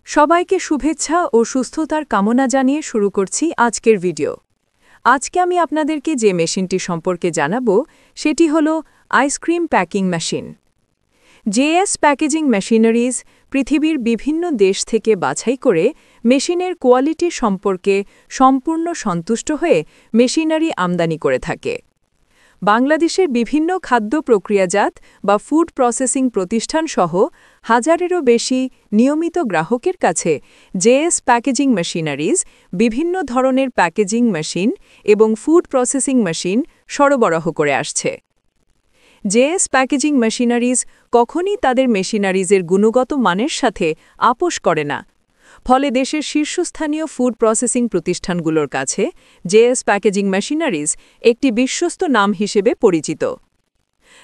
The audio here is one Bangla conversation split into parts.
সবাইকে শুভেচ্ছা ও সুস্থতার কামনা জানিয়ে শুরু করছি আজকের ভিডিও। আজকে আমি আপনাদেরকে যে মেশিনটি সম্পর্কে জানাবো সেটি হলো ice cream packing machine. JS packaging machineries পৃথিবীর বিভিন্ন দেশ থেকে বাছাই করে মেশিনের কোয়ালিটি সম্পর্কে সম্পূর্ণ সন্তুষ্ট হয়ে মেশিনারি আমদানি করে থাকে। বাংলাদেশের বিভিন্ন খাদ্য প্রক্রিয়াজাত বা ফুড প্রসেসিং প্রতিষ্ঠান সহ হাজারেরও বেশি নিয়মিত গ্রাহকের কাছে জেএস প্যাকেজিং মেশিনারিজ বিভিন্ন ধরনের প্যাকেজিং মেশিন এবং ফুড প্রসেসিং মেশিন সরবরাহ করে আসছে। জেএস প্যাকেজিং মেশিনারিজ কখনই তাদের মেশিনারিজের গুণগত মানের সাথে আপোস করে না, ফলে দেশের শীর্ষস্থানীয় ফুড প্রসেসিং প্রতিষ্ঠানগুলোর কাছে জেএস প্যাকেজিং মেশিনারিজ একটি বিশ্বস্ত নাম হিসেবে পরিচিত।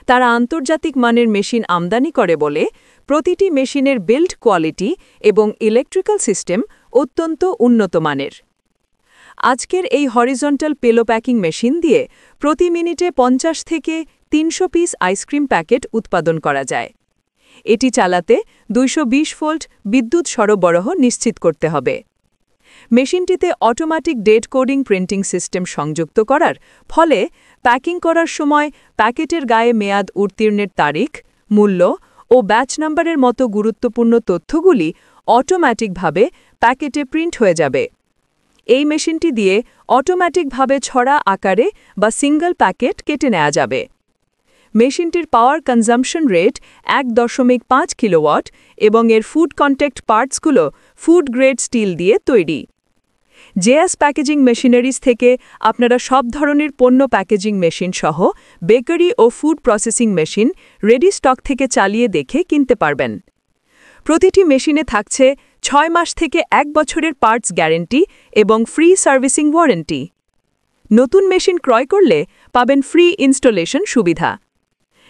তারা আন্তর্জাতিক মানের মেশিন আমদানি করে বলে প্রতিটি মেশিনের বিল্ড কোয়ালিটি এবং ইলেকট্রিক্যাল সিস্টেম অত্যন্ত উন্নত মানের। আজকের এই হরিজন্টাল পেলো প্যাকিং মেশিন দিয়ে প্রতি মিনিটে 50 থেকে 300 পিস আইসক্রিম প্যাকেট উৎপাদন করা যায়। এটি চালাতে 220 ভোল্ট বিদ্যুৎ সরবরাহ নিশ্চিত করতে হবে। মেশিনটিতে automatic date coding printing system সংযুক্ত করার ফলে প্যাকিং করার সময় প্যাকেটের গায়ে মেয়াদ উত্তীর্ণের তারিখ, মূল্য ও ব্যাচ নাম্বারের মতো গুরুত্বপূর্ণ তথ্যগুলি অটোমেটিকভাবে প্যাকেটে প্রিন্ট হয়ে যাবে। এই মেশিনটি দিয়ে অটোমেটিকভাবে ছড়া আকারে বা সিঙ্গল প্যাকেট কেটে নেওয়া যাবে। মেশিনটির পাওয়ার কনজাম্পশন রেট 1.5 কিলোওয়াট এবং এর ফুড কন্ট্যাক্ট পার্টসগুলো ফুড গ্রেড স্টিল দিয়ে তৈরি। জেএস প্যাকেজিং মেশিনারিজ থেকে আপনারা সব ধরনের পণ্য প্যাকেজিং মেশিন সহ বেকারি ও food processing machine ready stock থেকে চালিয়ে দেখে কিনতে পারবেন। প্রতিটি মেশিনে থাকছে 6 মাস থেকে 1 বছরের পার্টস গ্যারেন্টি এবং ফ্রি সার্ভিসিং ওয়ারেন্টি। নতুন মেশিন ক্রয় করলে পাবেন ফ্রি ইনস্টলেশন সুবিধা।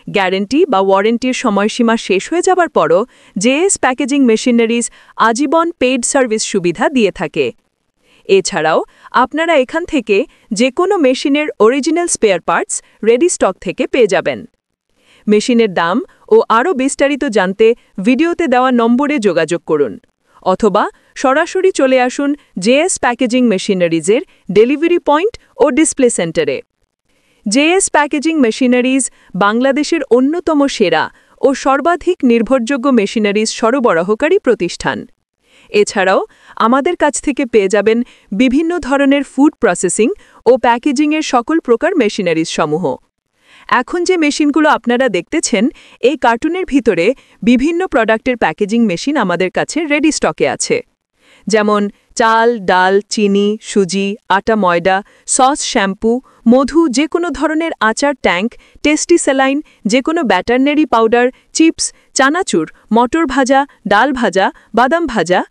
গ্যারেন্টি বা ওয়ারেন্টির সময়সীমা শেষ হয়ে যাবার পরও জেএস প্যাকেজিং মেশিনারিজ আজীবন পেইড সার্ভিস সুবিধা দিয়ে থাকে। এছাড়াও আপনারা এখান থেকে যে কোনো মেশিনের original spare parts ready stock থেকে পেয়ে যাবেন। মেশিনের দাম ও আরও বিস্তারিত জানতে ভিডিওতে দেওয়া নম্বরে যোগাযোগ করুন অথবা সরাসরি চলে আসুন জেএস প্যাকেজিং মেশিনারিজের ডেলিভারি পয়েন্ট ও ডিসপ্লে সেন্টারে। জেএস প্যাকেজিং মেশিনারিজ বাংলাদেশের অন্যতম সেরা ও সর্বাধিক নির্ভরযোগ্য মেশিনারিজ সরবরাহকারী প্রতিষ্ঠান। এছাড়াও আমাদের কাছ থেকে পেয়ে যাবেন বিভিন্ন ধরনের ফুড প্রসেসিং ও প্যাকেজিংয়ের সকল প্রকার মেশিনারিজ সমূহ। এখন যে মেশিনগুলো আপনারা দেখতেছেন এই কার্টুনের ভিতরে বিভিন্ন প্রোডাক্টের প্যাকেজিং মেশিন আমাদের কাছে রেডি স্টকে আছে, যেমন চাল, ডাল, চিনি, সুজি, আটা, ময়দা, সস, শ্যাম্পু, মধু, যে কোনো ধরনের আচার ট্যাঙ্ক, টেস্টি স্যালাইন, যে কোনো ব্যাটারনারি পাউডার, চিপস, চানাচুর, মটর ভাজা, ডাল ভাজা, বাদাম ভাজা।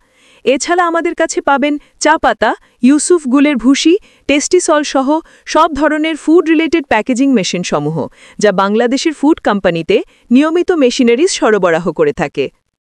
এছাড়া আমাদের কাছে পাবেন চা পাতা, ইউসুফ গুলের ভুসি, টেস্টি সল সহ সব ধরনের ফুড রিলেটেড প্যাকেজিং মেশিন সমূহ, যা বাংলাদেশের ফুড কোম্পানিতে নিয়মিত মেশিনারিজ সরবরাহ করে থাকে।